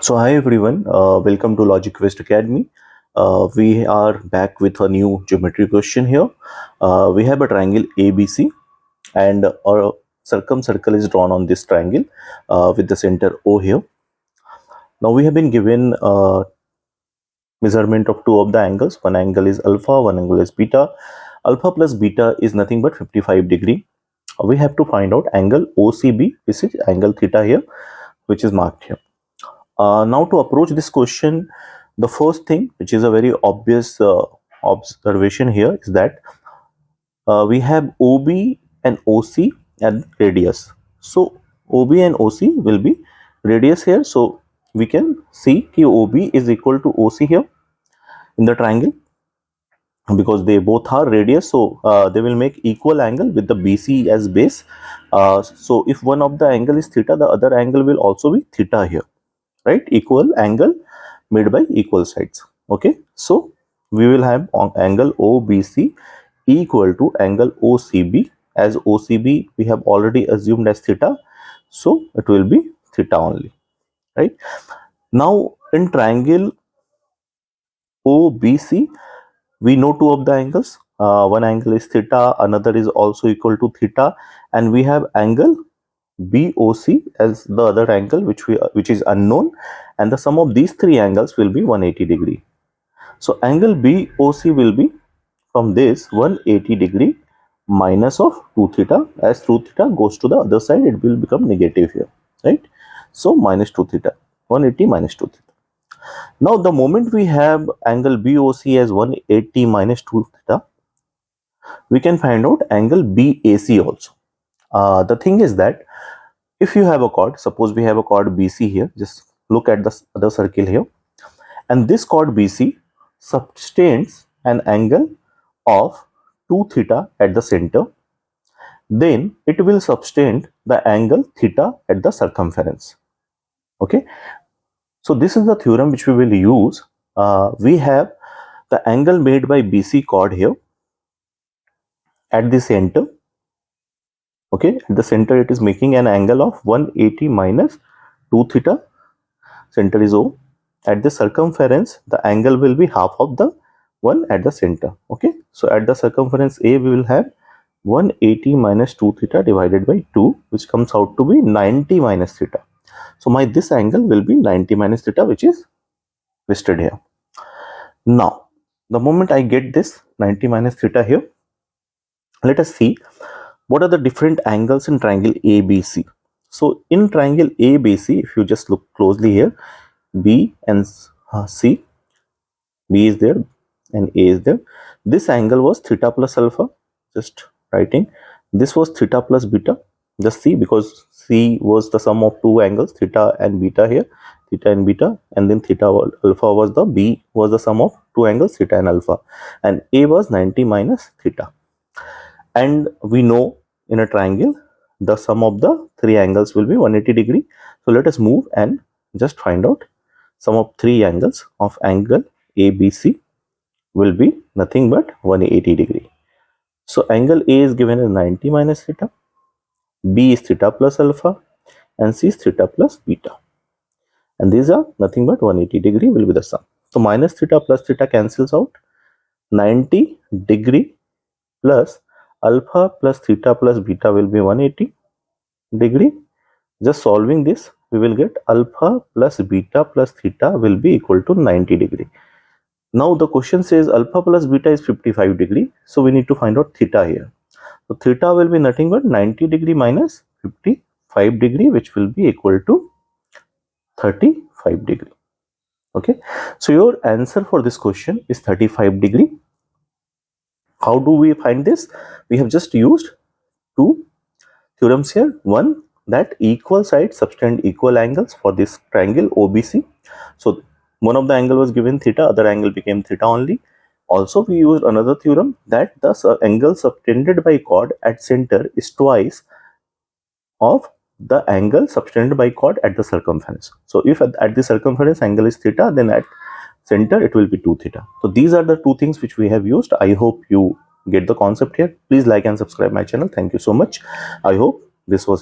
So hi everyone, welcome to Logic Quest Academy. We are back with a new geometry question here. We have a triangle ABC and a circle is drawn on this triangle with the center O here. Now we have been given measurement of two of the angles. One angle is alpha, one angle is beta. Alpha plus beta is nothing but 55 degree. We have to find out angle OCB, this is angle theta here, which is marked here. Now to approach this question, the first thing, which is a very obvious observation here, is that we have OB and OC and radius. So OB and OC will be radius here. So we can see that OB is equal to OC here in the triangle because they both are radius. So they will make equal angle with the BC as base. So if one of the angle is theta, the other angle will also be theta here, right? Equal angle made by equal sides. Okay, so we will have angle OBC equal to angle OCB. As OCB we have already assumed as theta, so it will be theta only, right? Now in triangle OBC we know two of the angles. One angle is theta, another is also equal to theta, and we have angle BOC as the other angle which is unknown, and the sum of these three angles will be 180 degree. So angle BOC will be from this 180 degree minus of 2 theta. As 2 theta goes to the other side, it will become negative here, right? So minus 2 theta, 180 minus 2 theta. Now the moment we have angle BOC as 180 minus 2 theta, we can find out angle BAC also. The thing is that if you have a chord, suppose we have a chord BC here, just look at the other circle here, and this chord BC subtends an angle of 2 theta at the center, then it will subtend the angle theta at the circumference. Okay, so this is the theorem which we will use. We have the angle made by BC chord here at the center. Okay, at the center it is making an angle of 180 minus 2 theta. Center is O. At the circumference, the angle will be half of the one at the center. Okay, so at the circumference A we will have 180 minus 2 theta divided by 2, which comes out to be 90 minus theta. So this angle will be 90 minus theta, which is listed here. Now the moment I get this 90 minus theta here, let us see what are the different angles in triangle ABC. So in triangle ABC, if you just look closely here, B and C, B is there and A is there. This angle was theta plus alpha, just writing. This was theta plus beta, just C, because C was the sum of two angles, theta and beta here, theta and beta, and then theta alpha was the B was the sum of two angles, theta and alpha, and A was 90 minus theta. And we know in a triangle the sum of the three angles will be 180 degree. So let us move and just find out sum of three angles of angle ABC will be nothing but 180 degree. So angle A is given as 90 minus theta, B is theta plus alpha, and C is theta plus beta. And these are nothing but 180 degree will be the sum. So minus theta plus theta cancels out. 90 degree plus alpha plus theta plus beta will be 180 degree. Just solving this, we will get alpha plus beta plus theta will be equal to 90 degree. Now the question says alpha plus beta is 55 degree. So we need to find out theta here. So theta will be nothing but 90 degree minus 55 degree, which will be equal to 35 degree. Okay, so your answer for this question is 35 degree. How do we find this? We have just used two theorems here. One, that equal sides subtend equal angles for this triangle OBC. So one of the angle was given theta, other angle became theta only. Also we used another theorem that the angle subtended by chord at center is twice of the angle subtended by chord at the circumference. So if at the circumference angle is theta, then at center it will be 2 theta. So these are the two things which we have used. I hope you get the concept here. Please like and subscribe my channel. Thank you so much. I hope this was